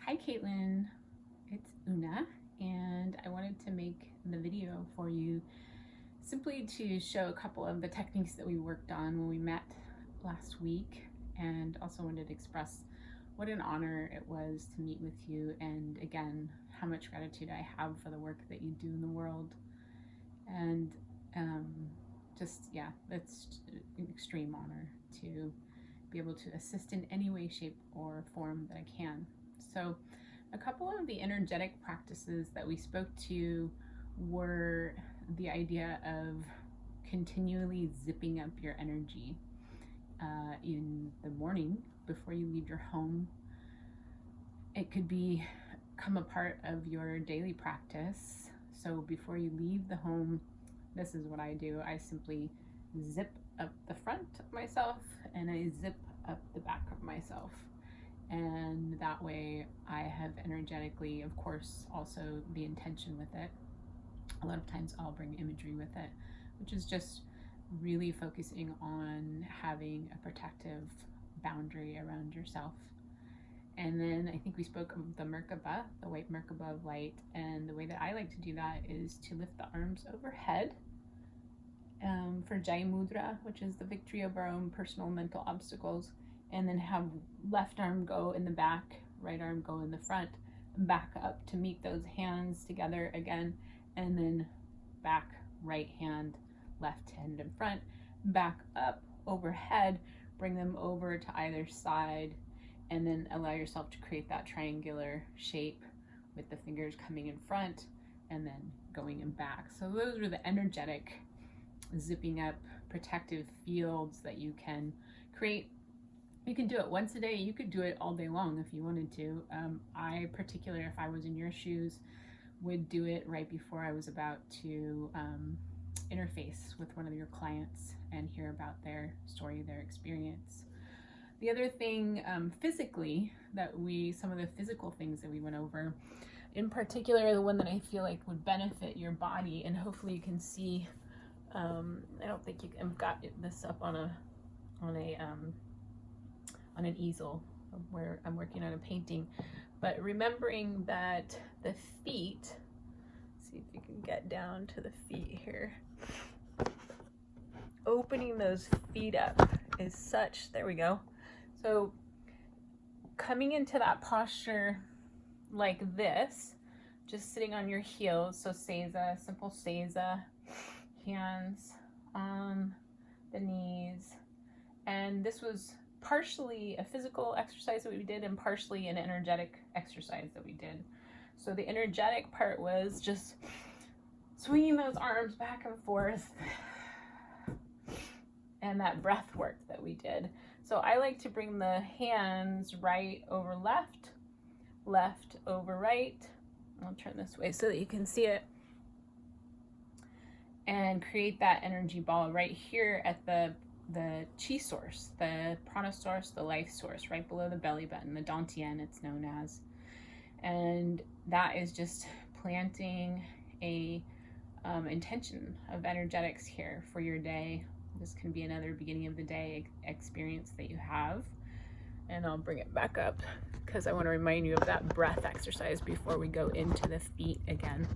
Hi Katelynn, it's Una, and I wanted to make the video for you simply to show a couple of the techniques that we worked on when we met last week, and also wanted to express what an honor it was to meet with you, and again, how much gratitude I have for the work that you do in the world. And that's an extreme honor to be able to assist in any way, shape, or form that I can. So a couple of the energetic practices that we spoke to were the idea of continually zipping up your energy in the morning before you leave your home. It could become a part of your daily practice. So before you leave the home, this is what I do. I simply zip up the front of myself and I zip up the back of myself. And that way I have energetically, of course, also the intention with it. A lot of times I'll bring imagery with it, which is just really focusing on having a protective boundary around yourself. And then I think we spoke of the Merkaba, the white Merkaba of light. And the way that I like to do that is to lift the arms overhead for Jai Mudra, which is the victory of our own personal mental obstacles. And then have left arm go in the back, right arm go in the front, back up to meet those hands together again, and then back, right hand, left hand in front, back up overhead, bring them over to either side, and then allow yourself to create that triangular shape with the fingers coming in front and then going in back. So those are the energetic zipping up protective fields that you can create. You can do it once a day. You could do it all day long if you wanted to. I particularly, if I was in your shoes, would do it right before I was about to interface with one of your clients and hear about their story, their experience. The other thing physically some of the physical things that we went over, in particular the one that I feel like would benefit your body, and hopefully you can see, I don't think I've got this up on an easel where I'm working on a painting, but remembering that the feet, see if you can get down to the feet here, opening those feet up is such, there we go. So coming into that posture like this, just sitting on your heels, so Seiza, simple Seiza, hands on the knees, and this was partially a physical exercise that we did and partially an energetic exercise that we did. So the energetic part was just swinging those arms back and forth and that breath work that we did. So I like to bring the hands right over left, left over right. I'll turn this way so that you can see it, and create that energy ball right here at the chi source, the prana source, the life source, right below the belly button, the dantian it's known as. And that is just planting a intention of energetics here for your day. This can be another beginning of the day experience that you have. And I'll bring it back up because I want to remind you of that breath exercise before we go into the feet again.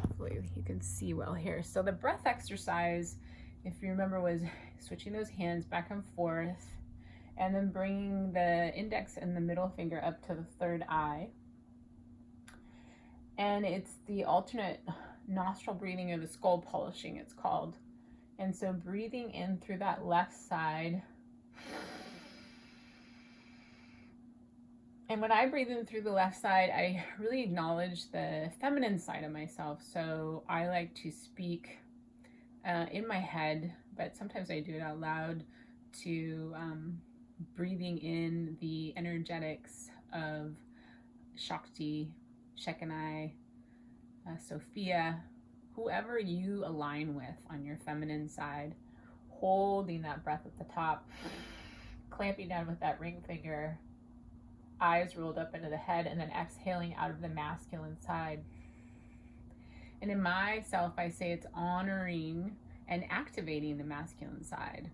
Hopefully you can see well here. So the breath exercise, if you remember, was switching those hands back and forth and then bringing the index and the middle finger up to the third eye. And it's the alternate nostril breathing, or the skull polishing it's called. And so breathing in through that left side. And when I breathe in through the left side, I really acknowledge the feminine side of myself. So I like to speak in my head, but sometimes I do it out loud, to breathing in the energetics of Shakti, Shekinah, Sophia, whoever you align with on your feminine side, holding that breath at the top, clamping down with that ring finger, eyes rolled up into the head, and then exhaling out of the masculine side. And in myself, I say it's honoring and activating the masculine side.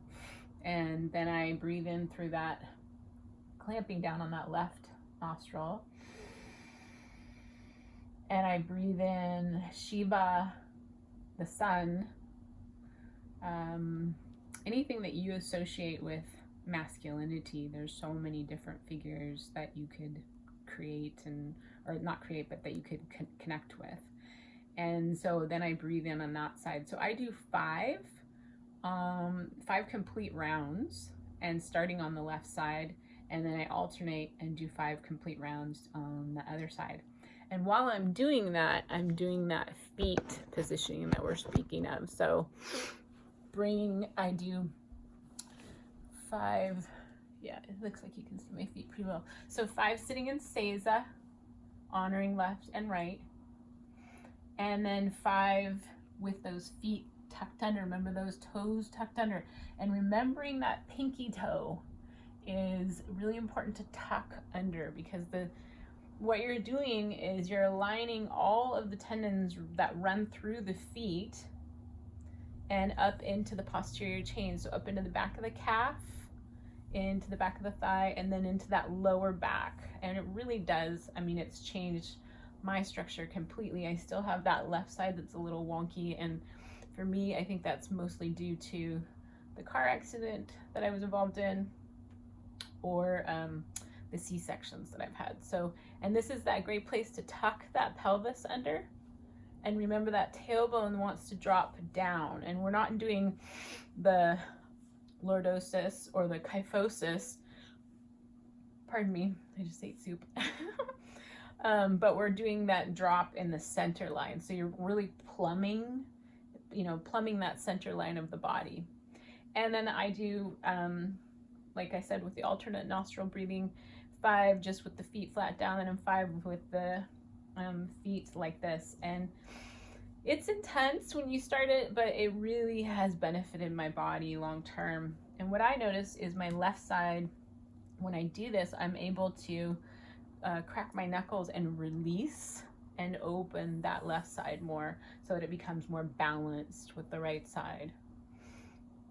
And then I breathe in through that, clamping down on that left nostril. And I breathe in Shiva, the sun, anything that you associate with masculinity. There's so many different figures that you could create, or not create, but that you could connect with. And so then I breathe in on that side. So I do five complete rounds, and starting on the left side, and then I alternate and do 5 complete rounds on the other side. And while I'm doing that feet positioning that we're speaking of. So I do 5, yeah, it looks like you can see my feet pretty well. So 5 sitting in Seiza, honoring left and right. And then 5 with those feet tucked under. Remember those toes tucked under. And remembering that pinky toe is really important to tuck under, because what you're doing is you're aligning all of the tendons that run through the feet and up into the posterior chain. So up into the back of the calf, into the back of the thigh, and then into that lower back. And it really does, I mean, it's changed my structure completely. I still have that left side that's a little wonky, and for me, I think that's mostly due to the car accident that I was involved in, or the C-sections that I've had. So, and this is that great place to tuck that pelvis under. And remember that tailbone wants to drop down, and we're not doing the lordosis or the kyphosis. Pardon me, I just ate soup. But we're doing that drop in the center line. So you're really plumbing that center line of the body. And then I do, like I said, with the alternate nostril breathing, 5 just with the feet flat down, and then 5 with the feet like this. And it's intense when you start it, but it really has benefited my body long term. And what I notice is my left side, when I do this, I'm able to crack my knuckles and release and open that left side more, so that it becomes more balanced with the right side.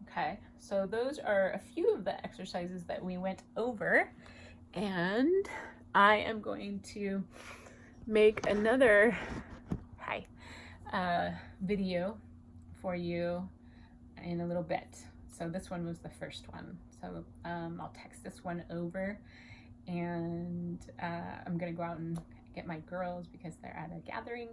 Okay, so those are a few of the exercises that we went over, and I am going to make another video for you in a little bit. So this one was the first one, so I'll text this one over, and I'm gonna go out and get my girls because they're at a gathering,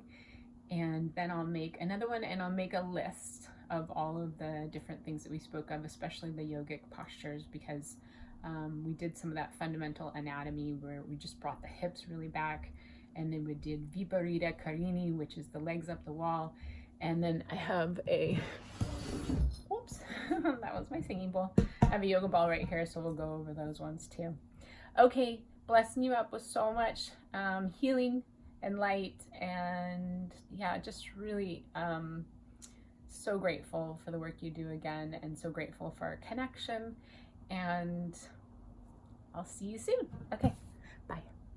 and then I'll make another one, and I'll make a list of all of the different things that we spoke of, especially the yogic postures, because we did some of that fundamental anatomy where we just brought the hips really back, and then we did Viparita Karini, which is the legs up the wall, and then I have that was my singing bowl. I have a yoga ball right here, so we'll go over those ones too. Okay, blessing you up with so much healing and light, and yeah, just really so grateful for the work you do again, and so grateful for our connection, and I'll see you soon. Okay, bye.